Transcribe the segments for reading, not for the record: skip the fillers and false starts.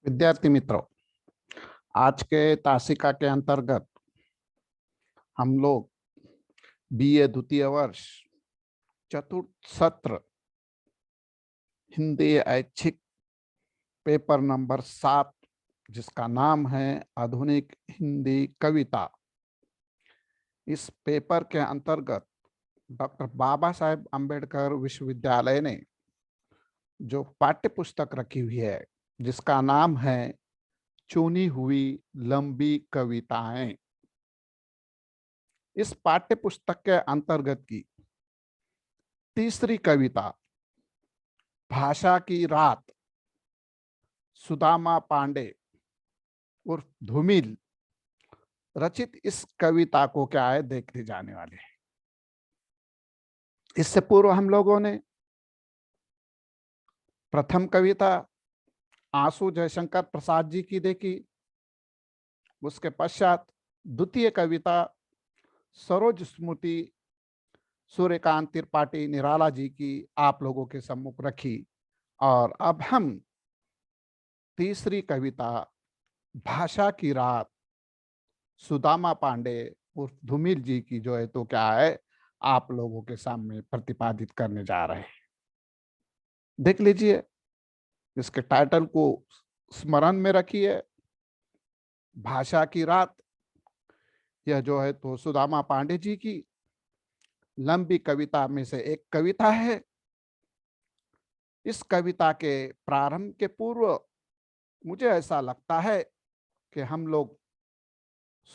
विद्यार्थी मित्रों, आज के तासिका के अंतर्गत हम लोग बीए द्वितीय वर्ष चतुर्थ सत्र हिंदी ऐच्छिक पेपर नंबर 7, जिसका नाम है आधुनिक हिंदी कविता। इस पेपर के अंतर्गत डॉक्टर बाबा साहेब अम्बेडकर विश्वविद्यालय ने जो पाठ्य पुस्तक रखी हुई है, जिसका नाम है चुनी हुई लंबी कविताएं, इस पाठ्य पुस्तक के अंतर्गत की तीसरी कविता भाषा की रात सुदामा पांडे उर्फ धूमिल रचित इस कविता को क्या है देखने जाने वाले हैं। इससे पूर्व हम लोगों ने प्रथम कविता आंसू जयशंकर प्रसाद जी की देखी। उसके पश्चात द्वितीय कविता सरोज स्मृति सूर्यकांत त्रिपाठी निराला जी की आप लोगों के सम्मुख रखी, और अब हम तीसरी कविता भाषा की रात सुदामा पांडे उर्फ धूमिल जी की जो है तो क्या है आप लोगों के सामने प्रतिपादित करने जा रहे हैं। देख लीजिए, इसके टाइटल को स्मरण में रखिए। भाषा की रात, यह जो है तो सुदामा पांडे जी की लंबी कविता में से एक कविता है। इस कविता के प्रारंभ के पूर्व मुझे ऐसा लगता है कि हम लोग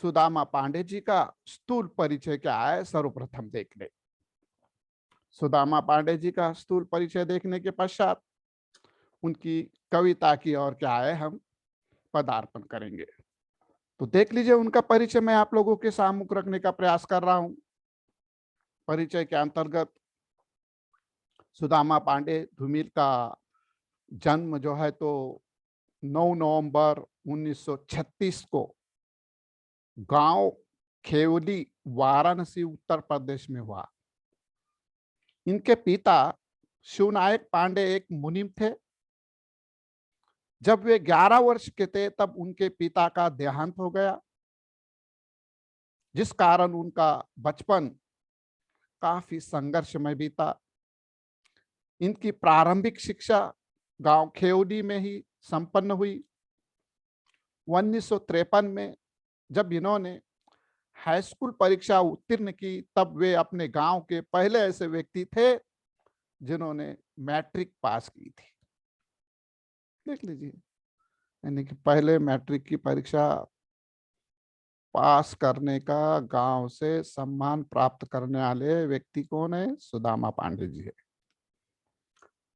सुदामा पांडे जी का स्थूल परिचय क्या है सर्वप्रथम देख ले। सुदामा पांडे जी का स्थूल परिचय देखने के पश्चात उनकी कविता की ओर क्या है हम पदार्पण करेंगे। तो देख लीजिए, उनका परिचय मैं आप लोगों के सामने रखने का प्रयास कर रहा हूं। परिचय के अंतर्गत सुदामा पांडे धूमिल का जन्म जो है तो 9 नवंबर 1936 को गांव खेवली वाराणसी उत्तर प्रदेश में हुआ। इनके पिता शिवनायक पांडे एक मुनीम थे। जब वे 11 वर्ष के थे तब उनके पिता का देहांत हो गया, जिस कारण उनका बचपन काफी संघर्षमय बीता। इनकी प्रारंभिक शिक्षा गांव खेवली में ही संपन्न हुई। 1953 में जब इन्होंने हाई स्कूल परीक्षा उत्तीर्ण की, तब वे अपने गांव के पहले ऐसे व्यक्ति थे जिन्होंने मैट्रिक पास की थी। देख लीजिए, यानी कि पहले मैट्रिक की परीक्षा पास करने का गांव से सम्मान प्राप्त करने वाले व्यक्ति कौन है? सुदामा पांडे जी है।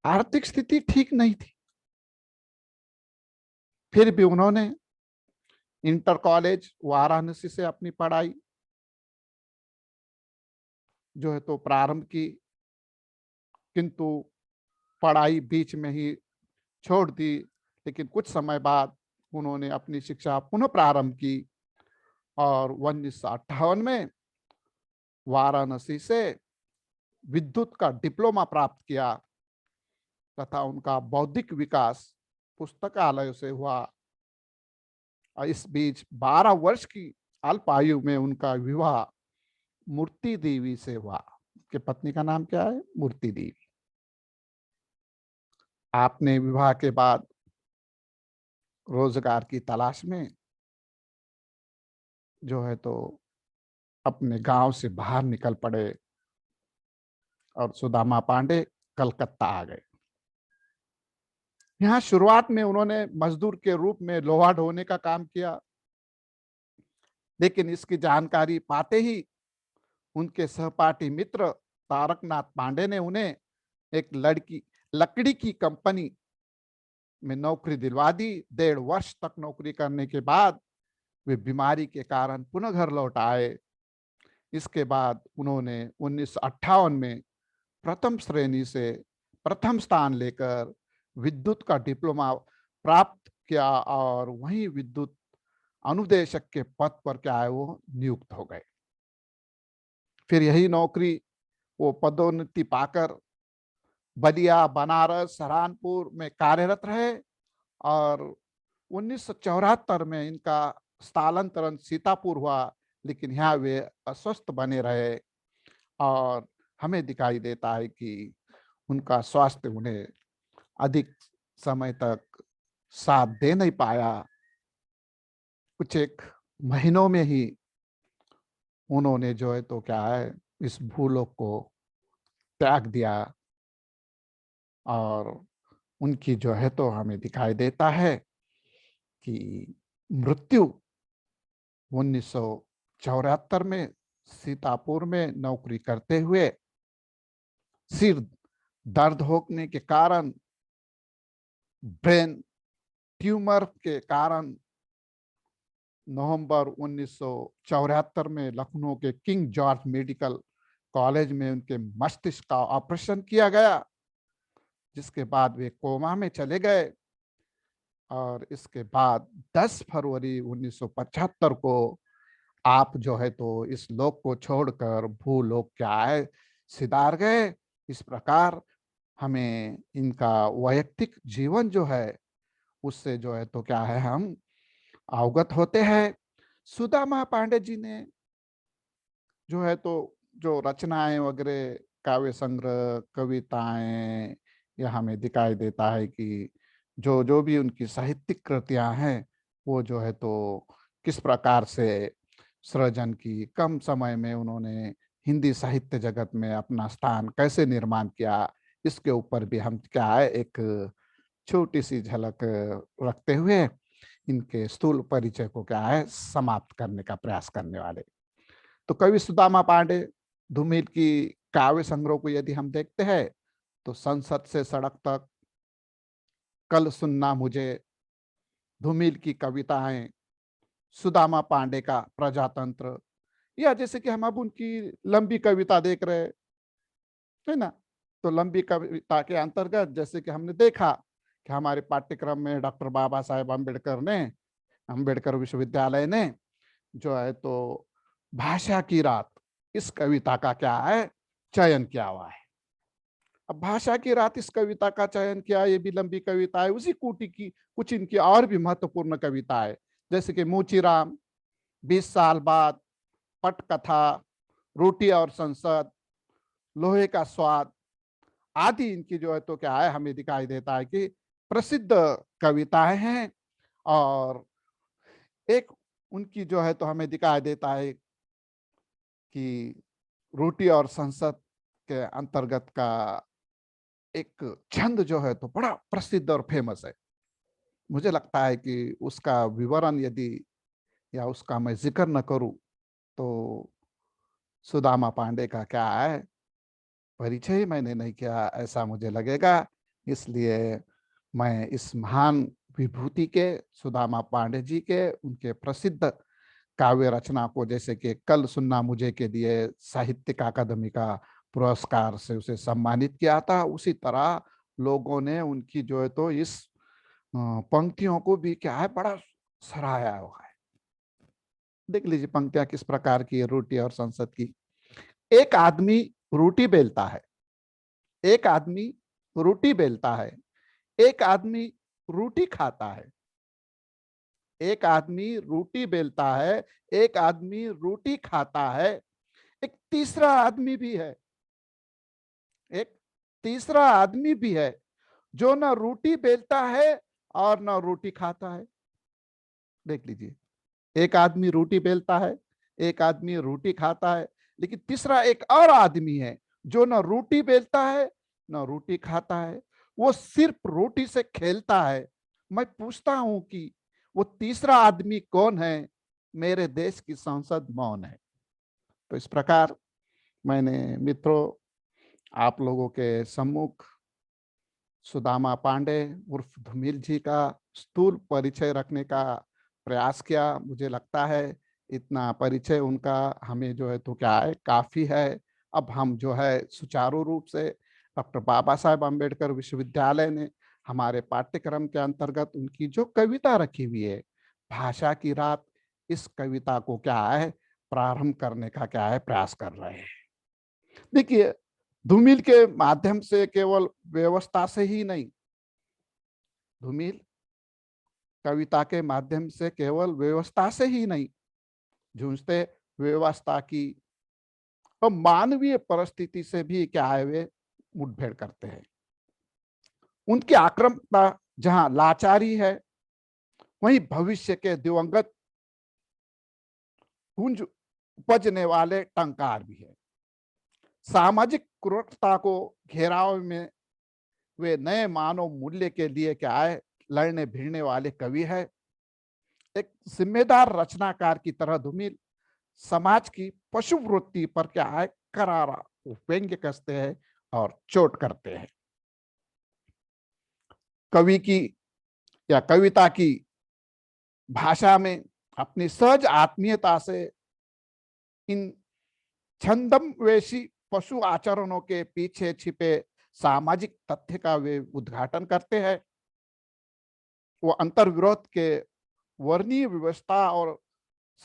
आर्थिक स्थिति ठीक नहीं थी, फिर भी उन्होंने इंटर कॉलेज वाराणसी से अपनी पढ़ाई जो है तो प्रारंभ की, किंतु पढ़ाई बीच में ही छोड़ दी। लेकिन कुछ समय बाद उन्होंने अपनी शिक्षा पुनः प्रारंभ की और 1958 में वाराणसी से विद्युत का डिप्लोमा प्राप्त किया तथा उनका बौद्धिक विकास पुस्तकालय से हुआ। और इस बीच 12 वर्ष की अल्प आयु में उनका विवाह मूर्ति देवी से हुआ। कि पत्नी का नाम क्या है? मूर्ति देवी। आपने विवाह के बाद रोजगार की तलाश में जो है तो अपने गांव से बाहर निकल पड़े और सुदामा पांडे कलकत्ता आ गए। यहाँ शुरुआत में उन्होंने मजदूर के रूप में लोहा ढोने का काम किया, लेकिन इसकी जानकारी पाते ही उनके सहपाठी मित्र तारकनाथ पांडे ने उन्हें एक लकड़ी की कंपनी में नौकरी दिलवा दी। 1.5 वर्ष तक नौकरी करने के बाद वे बीमारी के कारण पुनः घर लौट आए। इसके बाद उन्होंने 1958 में प्रथम श्रेणी से प्रथम स्थान लेकर विद्युत का डिप्लोमा प्राप्त किया और वहीं विद्युत अनुदेशक के पद पर क्या है वो नियुक्त हो गए। फिर यही नौकरी वो पदोन्नति पाकर बलिया, बनारस, सहारनपुर में कार्यरत रहे और 1974 में इनका स्थानांतरण सीतापुर हुआ, लेकिन यहाँ वे अस्वस्थ बने रहे और हमें दिखाई देता है कि उनका स्वास्थ्य उन्हें अधिक समय तक साथ दे नहीं पाया। कुछ एक महीनों में ही उन्होंने जो है तो क्या है, इस भूलोक को त्याग दिया और उनकी जो है तो हमें दिखाई देता है कि मृत्यु 1974 में सीतापुर में नौकरी करते हुए सिर दर्द होने के कारण, ब्रेन ट्यूमर के कारण नवंबर 1974 में लखनऊ के किंग जॉर्ज मेडिकल कॉलेज में उनके मस्तिष्क का ऑपरेशन किया गया, जिसके बाद वे कोमा में चले गए। और इसके बाद 10 फरवरी 1975 को आप जो है तो इस लोक को छोड़कर भूलोक क्या है सिधार गए। इस प्रकार हमें इनका वैयक्तिक जीवन जो है उससे जो है तो क्या है हम अवगत होते हैं। सुदामा पांडे जी ने जो है तो जो रचनाएं वगैरह, काव्य संग्रह, कविताएं, यह हमें दिखाई देता है कि जो जो भी उनकी साहित्यिक कृतियां हैं वो जो है तो किस प्रकार से सृजन की, कम समय में उन्होंने हिंदी साहित्य जगत में अपना स्थान कैसे निर्माण किया, इसके ऊपर भी हम क्या है एक छोटी सी झलक रखते हुए इनके स्थूल परिचय को क्या है समाप्त करने का प्रयास करने वाले। तो कवि सुदामा पांडे धूमिल की काव्य संग्रह को यदि हम देखते हैं तो संसद से सड़क तक, कल सुनना मुझे, धूमिल की कविताएं, सुदामा पांडे का प्रजातंत्र, या जैसे कि हम अब उनकी लंबी कविता देख रहे है ना, तो लंबी कविता के अंतर्गत जैसे कि हमने देखा कि हमारे पाठ्यक्रम में डॉक्टर बाबा साहेब अम्बेडकर विश्वविद्यालय ने जो है तो भाषा की रात इस कविता का क्या है चयन किया हुआ है। अब भाषा की रात इस कविता का चयन किया, ये भी लंबी कविता है। उसी कोटि की कुछ इनकी और भी महत्वपूर्ण कविता है, जैसे कि मोचीराम, 20 साल बाद, पटकथा, रोटी और संसद, लोहे का स्वाद आदि इनकी जो है तो क्या है हमें दिखाई देता है कि प्रसिद्ध कविताएं हैं। और एक उनकी जो है तो हमें दिखाई देता है कि रोटी और संसद के अंतर्गत का एक छंद जो है तो बड़ा प्रसिद्ध और फेमस है। मुझे लगता है कि उसका विवरण यदि या उसका मैं जिक्र न करूं तो सुदामा पांडे का क्या है परिचय ही मैंने नहीं किया ऐसा मुझे लगेगा। इसलिए मैं इस महान विभूति के, सुदामा पांडे जी के, उनके प्रसिद्ध काव्य रचना को, जैसे कि कल सुनना मुझे के लिए साहित्यिक अकादमी का पुरस्कार से उसे सम्मानित किया था, उसी तरह लोगों ने उनकी जो है तो इस पंक्तियों को भी क्या है बड़ा सराहाया हुआ है। देख लीजिए पंक्तियां किस प्रकार की है रोटी और संसद की। एक आदमी रोटी बेलता है, एक आदमी रोटी बेलता है, एक आदमी रोटी खाता है, एक आदमी रोटी बेलता है, एक आदमी रोटी खाता है, एक तीसरा आदमी भी है, एक तीसरा आदमी भी है जो ना रोटी बेलता है और ना रोटी खाता है। देख लीजिए, एक आदमी रोटी बेलता है, एक आदमी रोटी खाता है, लेकिन तीसरा एक और आदमी है जो ना रोटी बेलता है ना रोटी खाता है, वो सिर्फ रोटी से खेलता है। मैं पूछता हूं कि वो तीसरा आदमी कौन है? मेरे देश की संसद मौन है। तो इस प्रकार मैंने मित्रों आप लोगों के सम्मुख सुदामा पांडे उर्फ धूमिल जी का स्थूल परिचय रखने का प्रयास किया। मुझे लगता है इतना परिचय उनका हमें जो है तो क्या है काफी है। अब हम जो है सुचारू रूप से डॉक्टर बाबा साहेब अम्बेडकर विश्वविद्यालय ने हमारे पाठ्यक्रम के अंतर्गत उनकी जो कविता रखी हुई है भाषा की रात, इस कविता को क्या है प्रारंभ करने का क्या है प्रयास कर रहे हैं। देखिए, धूमिल के माध्यम से केवल व्यवस्था से ही नहीं, धूमिल कविता के माध्यम से केवल व्यवस्था से ही नहीं जूझते, व्यवस्था की और मानवीय परिस्थिति से भी क्या है वे मुठभेड़ करते हैं। उनकी आक्रामकता जहां लाचारी है, वहीं भविष्य के दिवंगत गुंज उपजने वाले टंकार भी है। सामाजिक क्रूरता को घेराव में वे नए मानव मूल्य के लिए क्या है लड़ने भिड़ने वाले कवि है। एक जिम्मेदार रचनाकार की तरह धूमिल समाज की पशु वृत्ति पर क्या है करारा व्यंग्य कसते हैं और चोट करते हैं। कवि की या कविता की भाषा में अपनी सहज आत्मीयता से इन छंदमवेशी पशु आचरणों के पीछे छिपे सामाजिक तथ्य का वे उद्घाटन करते हैं। वो अंतर्विरोध के वर्णीय व्यवस्था और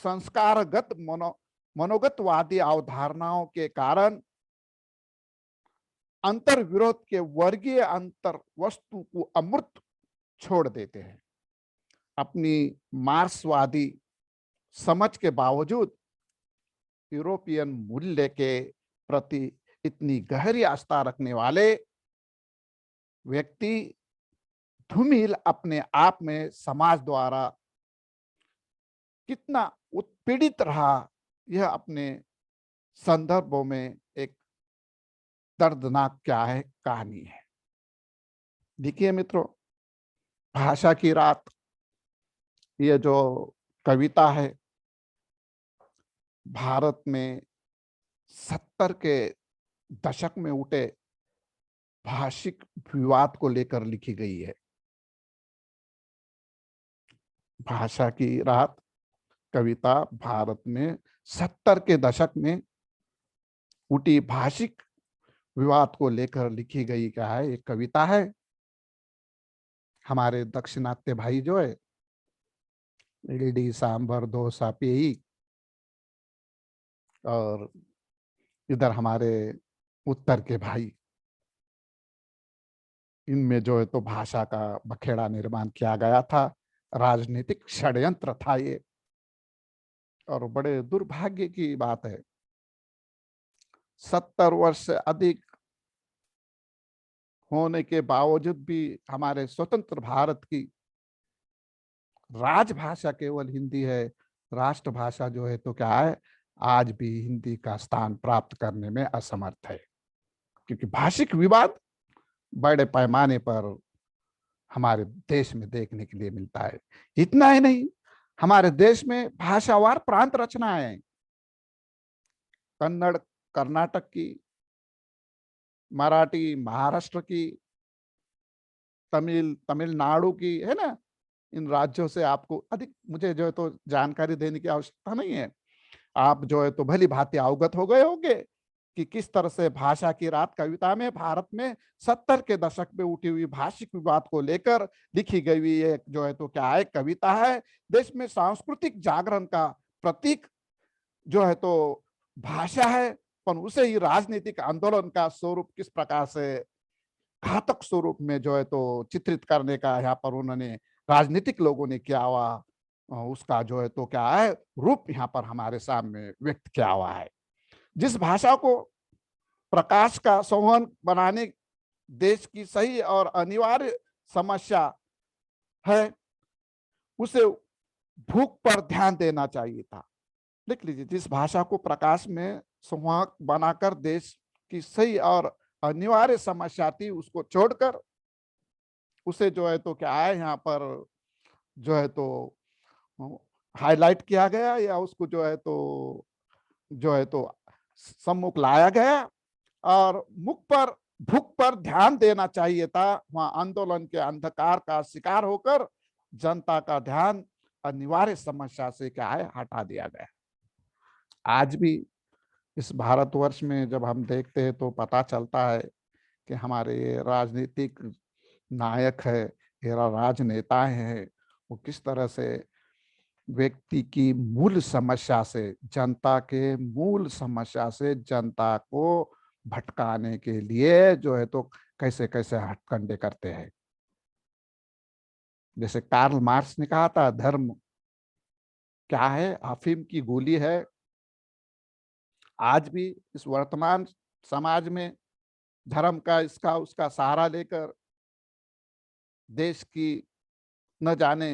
संस्कारगत मनोगतवादी अवधारणाओं के कारण अंतर्विरोध के वर्गीय अंतर वस्तु को अमूर्त छोड़ देते हैं। अपनी मार्क्सवादी समझ के बावजूद यूरोपियन मूल्य के प्रति इतनी गहरी आस्था रखने वाले व्यक्ति धूमिल अपने आप में समाज द्वारा कितना उत्पीड़ित रहा, यह अपने संदर्भों में एक दर्दनाक क्या है कहानी है। देखिए मित्रों, भाषा की रात ये जो कविता है भारत में 70 के दशक में उठे भाषिक विवाद को लेकर लिखी गई है। भाषा की रात कविता भारत में 70 के दशक में उठी भाषिक विवाद को लेकर लिखी गई क्या है एक कविता है। हमारे दक्षिणात्य भाई जो है इडली सांभर डोसा पेई, और इधर हमारे उत्तर के भाई, इनमें जो है तो भाषा का बखेड़ा निर्माण किया गया था। राजनीतिक षड्यंत्र था ये, और बड़े दुर्भाग्य की बात है 70 वर्ष से अधिक होने के बावजूद भी हमारे स्वतंत्र भारत की राजभाषा केवल हिंदी है। राष्ट्रभाषा जो है तो क्या है आज भी हिंदी का स्थान प्राप्त करने में असमर्थ है, क्योंकि भाषिक विवाद बड़े पैमाने पर हमारे देश में देखने के लिए मिलता है। इतना ही नहीं, हमारे देश में भाषावार प्रांत रचनाएं, कन्नड़ कर्नाटक की, मराठी महाराष्ट्र की, तमिल तमिलनाडु की, है ना। इन राज्यों से आपको अधिक मुझे जो है तो जानकारी देने की आवश्यकता नहीं है। आप जो है तो भली भांति अवगत हो गए होंगे कि किस तरह से भाषा की रात कविता में भारत में 70 के दशक में उठी हुई भाषिक विवाद को लेकर लिखी गई एक जो है तो क्या है कविता है। देश में सांस्कृतिक जागरण का प्रतीक जो है तो भाषा है, पर उसे ही राजनीतिक आंदोलन का स्वरूप किस प्रकार से घातक स्वरूप में जो है तो चित्रित करने का यहाँ पर उन्होंने राजनीतिक लोगों ने किया हुआ उसका जो है तो क्या है रूप यहाँ पर हमारे सामने व्यक्त किया हुआ है। जिस भाषा को प्रकाश का संवहन बनाने देश की सही और अनिवार्य समस्या है, उसे भूख पर ध्यान देना चाहिए था। लिख लीजिए, जिस भाषा को प्रकाश में संवाहक बनाकर देश की सही और अनिवार्य समस्या थी उसको छोड़कर उसे जो है तो क्या है यहाँ पर जो है तो हाईलाइट किया गया, या उसको जो है तो सम्मुख लाया गया, और मुख पर भूख पर ध्यान देना चाहिए था। वहां आंदोलन के अंधकार का शिकार होकर जनता का ध्यान अनिवार्य समस्या से क्या है हटा दिया गया। आज भी इस भारतवर्ष में जब हम देखते हैं तो पता चलता है कि हमारे राजनीतिक नायक है, ये राजनेताएं हैं, वो किस तरह से व्यक्ति की मूल समस्या से, जनता के मूल समस्या से जनता को भटकाने के लिए जो है तो कैसे कैसे हथकंडे करते हैं। जैसे कार्ल मार्क्स ने कहा था, धर्म क्या है? अफीम की गोली है। आज भी इस वर्तमान समाज में धर्म का इसका उसका सहारा लेकर देश की न जाने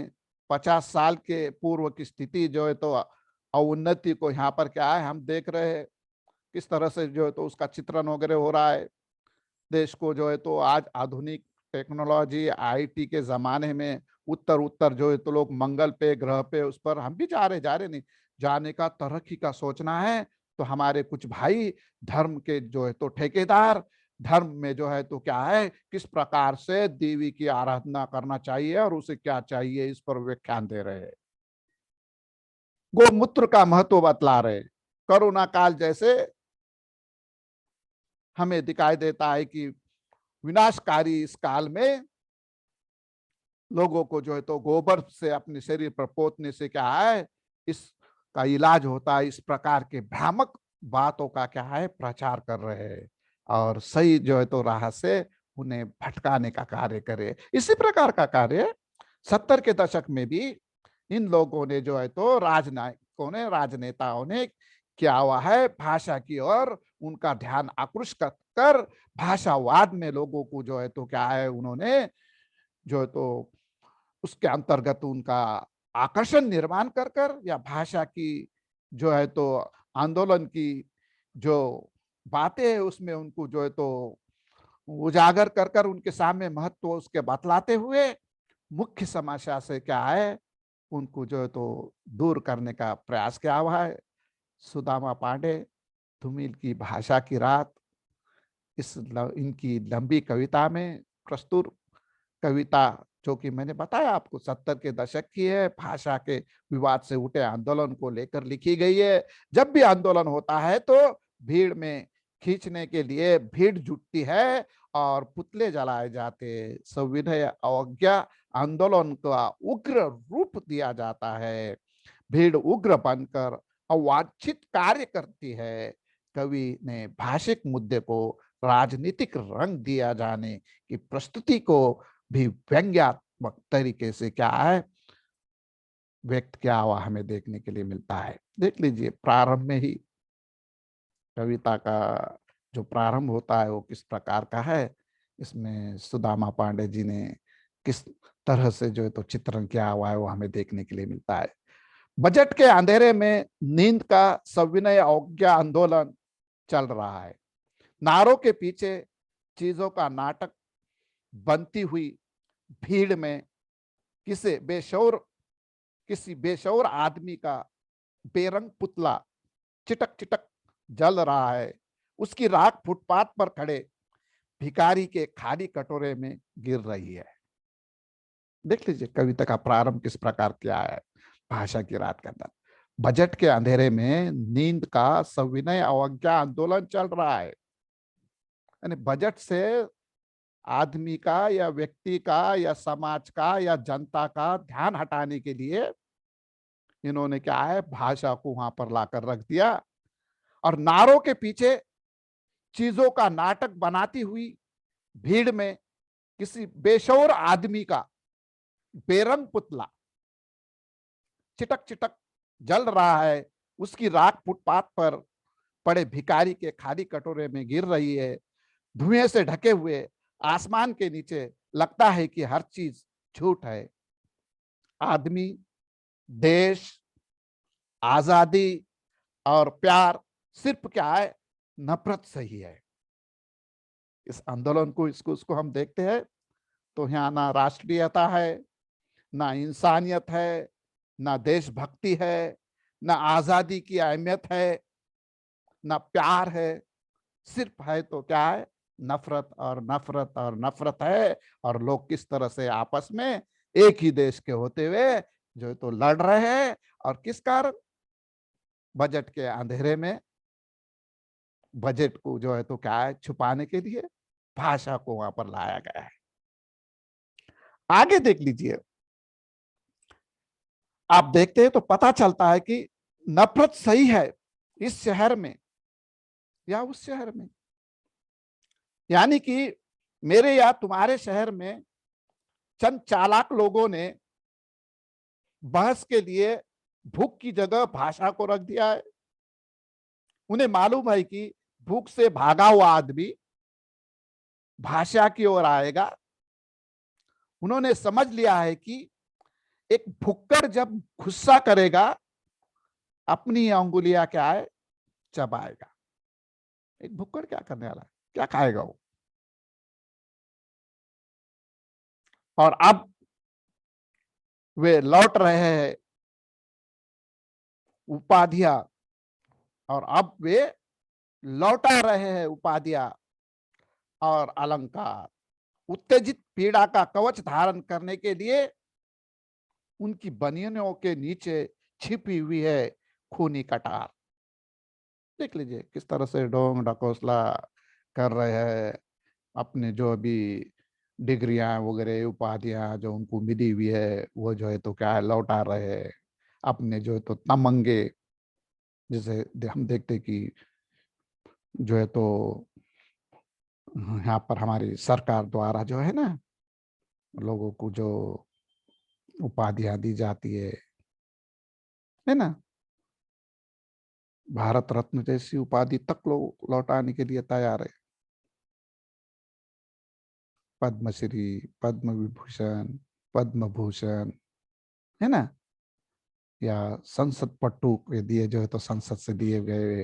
50 साल के पूर्व की स्थिति जो है तो अवुन्नति को यहाँ पर क्या है हम देख रहे हैं, किस तरह से जो है तो उसका चित्रण वगैरह हो रहा है। देश को जो है तो आज आधुनिक टेक्नोलॉजी आईटी के जमाने में उत्तर उत्तर जो है तो लोग मंगल पे ग्रह पे उस पर हम भी जा रहे नहीं, जाने का तरक्की का सोचना है। तो हमारे कुछ भाई धर्म के जो है तो ठेकेदार, धर्म में जो है तो क्या है किस प्रकार से देवी की आराधना करना चाहिए और उसे क्या चाहिए इस पर व्याख्यान दे रहे हैं। गोमूत्र का महत्व बतला रहे। कोरोना काल जैसे हमें दिखाई देता है कि विनाशकारी इस काल में लोगों को जो है तो गोबर से अपने शरीर पर पोतने से क्या है इसका इलाज होता है। इस प्रकार के भ्रामक बातों का क्या है प्रचार कर रहे हैं और सही जो है तो राह से उन्हें भटकाने का कार्य करे। इसी प्रकार का कार्य 70 के दशक में भी इन लोगों ने जो है तो राजनायकों ने राजनेताओं ने किया हुआ है। भाषा की ओर उनका ध्यान आकृष्ट कर भाषावाद में लोगों को जो है तो क्या है उन्होंने जो है तो उसके अंतर्गत उनका आकर्षण निर्माण कर कर या भाषा की जो है तो आंदोलन की जो बातें है उसमें उनको जो है तो उजागर कर कर उनके सामने महत्व उसके बतलाते हुए मुख्य समस्या से क्या है उनको जो है तो दूर करने का प्रयास किया हुआ है। सुदामा पांडे धूमिल की भाषा की रात इनकी लंबी कविता में प्रस्तुत कविता जो कि मैंने बताया आपको 70 के दशक की है, भाषा के विवाद से उठे आंदोलन को लेकर लिखी गई है। जब भी आंदोलन होता है तो भीड़ में खींचने के लिए भीड़ जुटती है और पुतले जलाए जाते, सविनय अवज्ञा आंदोलन का उग्र रूप दिया जाता है। भीड़ उग्र बनकर अवांछित कार्य करती है। कवि ने भाषिक मुद्दे को राजनीतिक रंग दिया जाने की प्रस्तुति को भी व्यंग्यात्मक तरीके से क्या है व्यक्त किया हुआ हमें देखने के लिए मिलता है। देख लीजिए प्रारंभ में ही कविता का जो प्रारंभ होता है वो किस प्रकार का है। इसमें सुदामा पांडे जी ने किस तरह से जो है तो चित्रण किया हुआ है वो हमें देखने के लिए मिलता है। बजट के अंधेरे में नींद का सविनय अवज्ञा आंदोलन चल रहा है। नारों के पीछे चीजों का नाटक बनती हुई भीड़ में किसी बेशौर आदमी का बेरंग पुतला चिटक चिटक जल रहा है। उसकी राख फुटपाथ पर खड़े भिखारी के खाली कटोरे में गिर रही है। देख लीजिए कविता का प्रारंभ किस प्रकार किया है। भाषा की रात के अंदर बजट के अंधेरे में नींद का सविनय अवज्ञा आंदोलन चल रहा है। यानी बजट से आदमी का या व्यक्ति का या समाज का या जनता का ध्यान हटाने के लिए इन्होंने क्या है भाषा को वहां पर लाकर रख दिया और नारों के पीछे चीजों का नाटक बनाती हुई भीड़ में किसी बेशौर आदमी का बेरंग पुतला चिटक चिटक जल रहा है। उसकी राख फुटपाथ पर पड़े भिखारी के खाली कटोरे में गिर रही है। धुएं से ढके हुए आसमान के नीचे लगता है कि हर चीज झूठ है। आदमी, देश, आजादी और प्यार सिर्फ क्या है नफरत सही है। इस आंदोलन को उसको हम देखते हैं तो यहाँ ना राष्ट्रीयता है, ना इंसानियत है, ना देशभक्ति है, ना आजादी की अहमियत है, ना प्यार है। सिर्फ है तो क्या है नफरत और नफरत और नफरत है। और लोग किस तरह से आपस में एक ही देश के होते हुए जो तो लड़ रहे हैं और किस कारण बजट के अंधेरे में बजट को जो है तो क्या है छुपाने के लिए भाषा को वहां पर लाया गया है। आगे देख लीजिए आप देखते हैं तो पता चलता है कि नफरत सही है इस शहर में या उस शहर में। यानी कि मेरे या तुम्हारे शहर में चंद चालाक लोगों ने बहस के लिए भूख की जगह भाषा को रख दिया है। उन्हें मालूम है कि भूख से भागा हुआ आदमी भाषा की ओर आएगा। उन्होंने समझ लिया है कि एक भुक्कड़ जब गुस्सा करेगा अपनी अंगुलियां क्या है चबाएगा। एक भुक्कड़ क्या करने वाला है, क्या खाएगा वो। और अब वे लौट रहे हैं उपाधियां, और अब वे लौटा रहे हैं उपाधियां और अलंकार। उत्तेजित पीड़ा का कवच धारण करने के लिए उनकी बनियानों के नीचे छिपी हुई है खूनी कटार। देख लीजिए किस तरह से ढोंग ढकोसला कर रहे हैं। अपने जो अभी डिग्रियां वगैरह उपाधियां जो उनको मिली हुई है वो जो है तो क्या है लौटा रहे हैं। अपने जो है तो तमंगे, जैसे हम देखते कि जो है तो यहाँ पर हमारी सरकार द्वारा जो है ना लोगों को जो उपाधियां दी जाती है ना, भारत रत्न जैसी उपाधि तक लोग लौटाने के लिए तैयार है। पद्मश्री, पद्म विभूषण, पद्म भूषण, है ना, या संसद पट्टू के दिए जो है तो संसद से दिए गए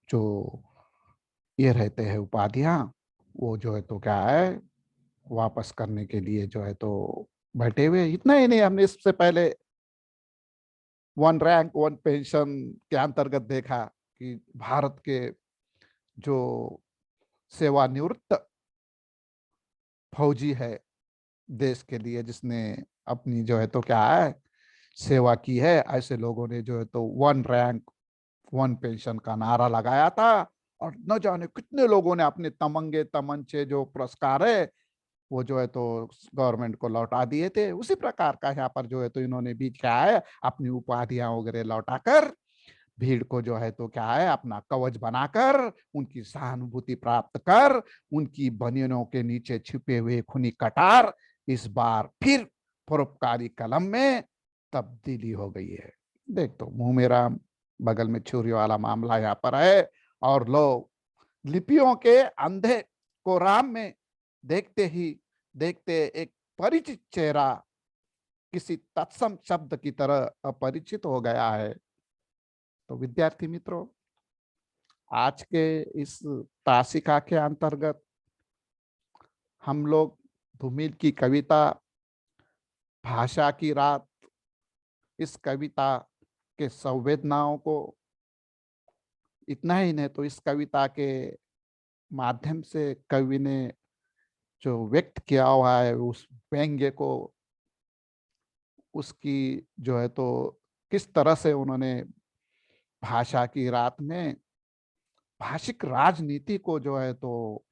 जो ये रहते हैं उपाधियां, वो जो है तो क्या है वापस करने के लिए जो है तो बैठे हुए। इतना ही नहीं, हमने इससे पहले वन रैंक वन पेंशन के अंतर्गत देखा कि भारत के जो सेवानिवृत्त फौजी है देश के लिए, जिसने अपनी जो है तो क्या है सेवा की है, ऐसे लोगों ने जो है तो वन रैंक वन पेंशन का नारा लगाया था। और न जाने कितने लोगों ने अपने तमंगे तमंचे जो पुरस्कार है वो जो है तो गवर्नमेंट को लौटा दिए थे। उसी प्रकार का यहाँ पर जो है तो इन्होंने भी क्या है अपनी उपाधियां वगैरह लौटाकर भीड़ को जो है तो क्या है अपना कवच बनाकर उनकी सहानुभूति प्राप्त कर उनकी बनियानों के नीचे छिपे हुए खूनी कटार इस बार फिर परोपकारी कलम में तब्दीली हो गई है। देख तो मुंह में राम बगल में छुरी वाला मामला यहाँ पर है। और लोग लिपियों के अंधे को राम में देखते ही देखते एक परिचित चेहरा किसी तत्सम शब्द की तरह अपरिचित हो गया है। तो विद्यार्थी मित्रों, आज के इस तासिका के अंतर्गत हम लोग धूमिल की कविता भाषा की रात, इस कविता के संवेदनाओं को, इतना ही नहीं तो इस कविता के माध्यम से कवि ने जो व्यक्त किया हुआ है उस व्यंग्य को, उसकी जो है तो किस तरह से उन्होंने भाषा की रात में भाषिक राजनीति को जो है तो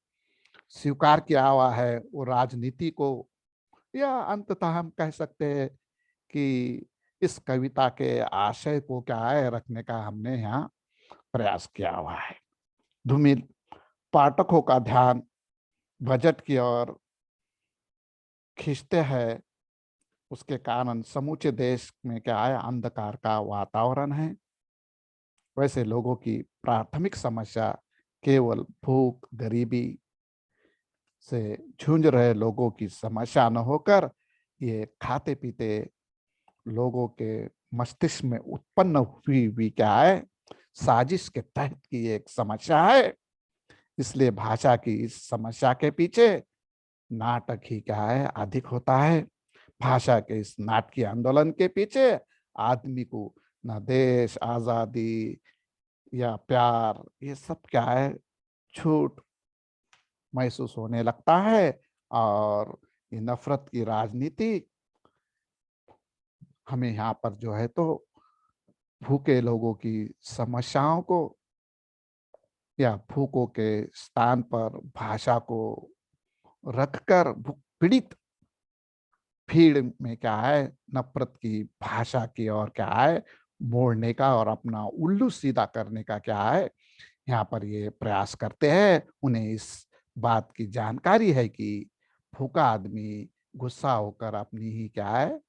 स्वीकार किया हुआ है, वो राजनीति को, या अंततः हम कह सकते हैं कि इस कविता के आशय को क्या है रखने का हमने यहाँ प्रयास किया हुआ है। धूमिल पाठकों का ध्यान बजट की ओर खींचते हैं, उसके कारण समूचे देश में क्या है अंधकार का वातावरण है। वैसे लोगों की प्राथमिक समस्या केवल भूख गरीबी से जूझ रहे लोगों की समस्या न होकर ये खाते पीते लोगों के मस्तिष्क में उत्पन्न हुई हुई क्या है साजिश के तहत की एक समस्या है। इसलिए भाषा की इस समस्या के पीछे नाटक ही क्या है अधिक होता है। भाषा के इस नाटकीय आंदोलन के पीछे आदमी को न देश आजादी या प्यार ये सब क्या है छूट महसूस होने लगता है। और ये नफरत की राजनीति हमें यहाँ पर जो है तो भूखे लोगों की समस्याओं को या भूखों के स्थान पर भाषा को रखकर भूख पीड़ित भीड़ में क्या है नफरत की भाषा की और क्या है मोड़ने का और अपना उल्लू सीधा करने का क्या है यहाँ पर ये प्रयास करते हैं। उन्हें इस बात की जानकारी है कि भूखा आदमी गुस्सा होकर अपनी ही क्या है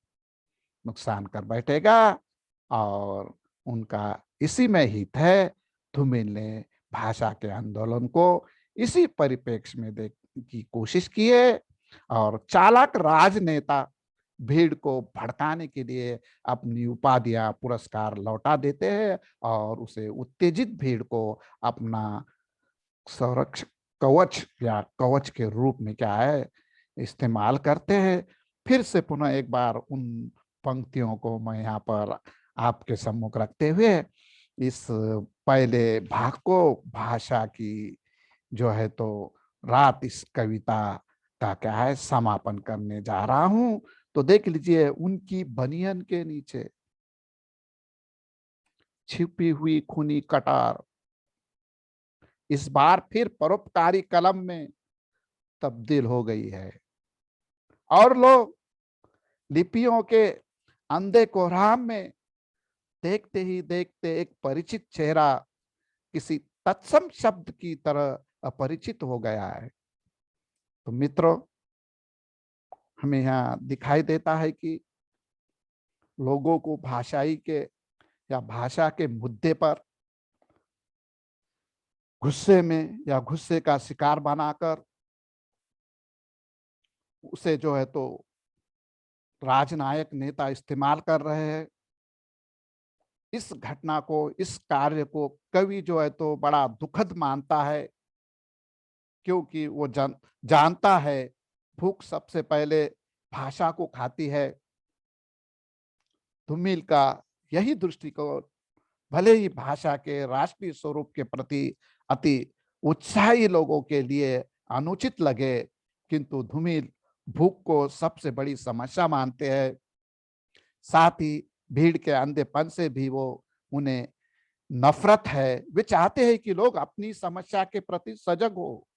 नुकसान कर बैठेगा। और उनका इसी में हित है। धूमिल ने भाषा के आंदोलन को इसी परिप्रेक्ष्य में देख की कोशिश की है। और चालाक राजनेता भीड़ को भड़काने के लिए अपनी उपाधियां पुरस्कार लौटा देते हैं और उसे उत्तेजित भीड़ को अपना संरक्षक कवच या कवच के रूप में क्या है इस्तेमाल करते हैं। फिर से पुनः एक बार उन पंक्तियों को मैं यहाँ पर आपके सम्मुख रखते हुए इस पहले भाग को भाषा की जो है तो रात इस कविता का क्या है समापन करने जा रहा हूं। तो देख लीजिए, उनकी बनियन के नीचे छिपी हुई खूनी कटार इस बार फिर परोपकारी कलम में तब्दील हो गई है और लोग लिपियों के अंधे कोहराम में देखते ही देखते एक परिचित चेहरा किसी तत्सम शब्द की तरह अपरिचित हो गया है। तो मित्रों, हमें यहाँ दिखाई देता है कि लोगों को भाषाई के या भाषा के मुद्दे पर गुस्से में या गुस्से का शिकार बनाकर उसे जो है तो राजनायक नेता इस्तेमाल कर रहे हैं। इस घटना को, इस कार्य को कवि जो है तो बड़ा दुखद मानता है, क्योंकि वो जानता है भूख सबसे पहले भाषा को खाती है। धूमिल का यही दृष्टिकोण भले ही भाषा के राष्ट्रीय स्वरूप के प्रति अति उत्साही लोगों के लिए अनुचित लगे, किंतु धूमिल भूख को सबसे बड़ी समस्या मानते हैं। साथ ही भीड़ के अंधेपन से भी वो उन्हें नफरत है। वे चाहते हैं कि लोग अपनी समस्या के प्रति सजग हो,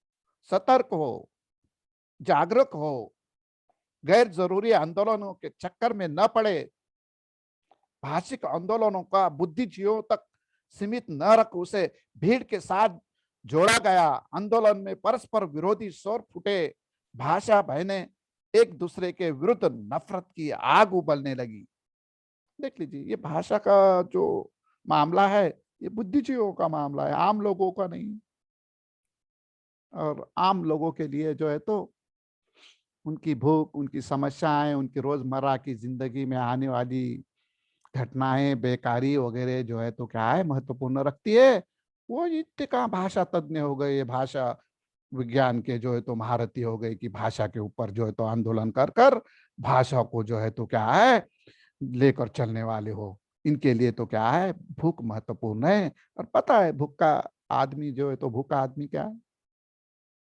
सतर्क हो, जागरूक हो, गैर जरूरी आंदोलनों के चक्कर में न पड़े। भाषिक आंदोलनों का बुद्धिजीवियों तक सीमित न रख उसे भीड़ के साथ जोड़ा गया। आंदोलन में परस्पर विरोधी शोर फूटे। भाषा बहने एक दूसरे के विरुद्ध नफरत की आग उबलने लगी। देख लीजिए, ये भाषा का जो मामला है ये बुद्धिजीवियों का मामला है, आम लोगों का नहीं। और आम लोगों के लिए जो है तो उनकी भूख, उनकी समस्याएं, उनकी रोजमर्रा की जिंदगी में आने वाली घटनाएं, बेकारी वगैरह जो है तो क्या है महत्वपूर्ण रखती है। वो इतने कहाँ भाषा तज्ञ हो गए, भाषा विज्ञान के जो है तो महारथी हो गए कि भाषा के ऊपर जो है तो आंदोलन कर कर भाषा को जो है तो क्या है लेकर चलने वाले हो। इनके लिए तो क्या है भूख महत्वपूर्ण है। और पता है भूखा आदमी जो है तो भूखा आदमी क्या है,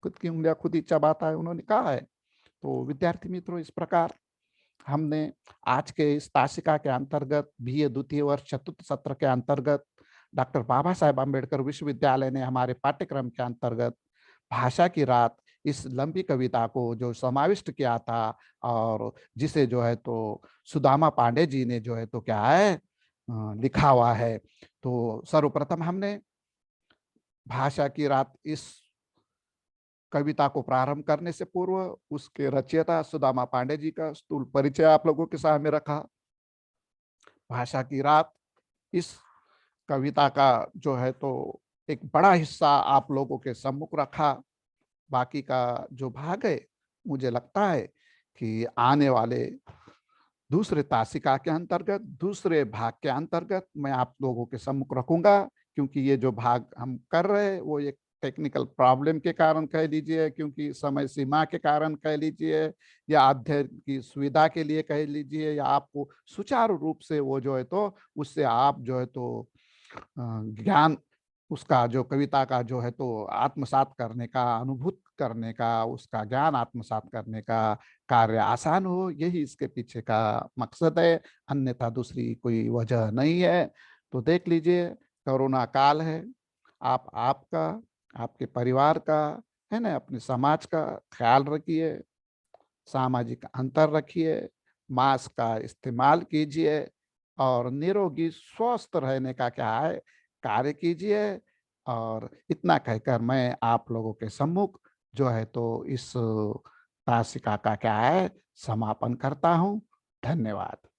खुद की उंगलियां खुद ही चबाता है, उन्होंने कहा है। तो विद्यार्थी मित्रों, इस प्रकार हमने आज के इस तासिका के अंतर्गत बीए द्वितीय वर्ष चतुर्थ सत्र के अंतर्गत डॉक्टर बाबा साहेब अम्बेडकर विश्वविद्यालय ने हमारे पाठ्यक्रम के अंतर्गत भाषा की रात इस लंबी कविता को जो समाविष्ट किया था और जिसे जो है तो सुदामा पांडे जी ने जो है तो क्या है लिखा हुआ है। तो सर्वप्रथम हमने भाषा की रात इस कविता को प्रारंभ करने से पूर्व उसके रचयिता सुदामा पांडे जी का स्थूल परिचय आप लोगों के सामने रखा। भाषा की रात इस कविता का जो है तो एक बड़ा हिस्सा आप लोगों के सम्मुख रखा। बाकी का जो भाग है मुझे लगता है कि आने वाले दूसरे तासिका के अंतर्गत, दूसरे भाग के अंतर्गत मैं आप लोगों के सम्मुख रखूंगा, क्योंकि ये जो भाग हम कर रहे हैं वो एक टेक्निकल प्रॉब्लम के कारण कह लीजिए, क्योंकि समय सीमा के कारण कह लीजिए, या अध्ययन की सुविधा के लिए कह लीजिए, या आपको सुचारू रूप से वो जो है तो उससे आप जो है तो ज्ञान उसका जो कविता का जो है तो आत्मसात करने का, अनुभूत करने का, उसका ज्ञान आत्मसात करने का कार्य आसान हो, यही इसके पीछे का मकसद है। अन्यथा दूसरी कोई वजह नहीं है। तो देख लीजिए, कोरोना काल है। आप आपका, आपके परिवार का, है ना, अपने समाज का ख्याल रखिए, सामाजिक अंतर रखिए, मास्क का इस्तेमाल कीजिए और निरोगी स्वस्थ रहने का क्या है कार्य कीजिए। और इतना कहकर मैं आप लोगों के सम्मुख जो है तो इस तासिका का क्या है, समापन करता हूँ। धन्यवाद।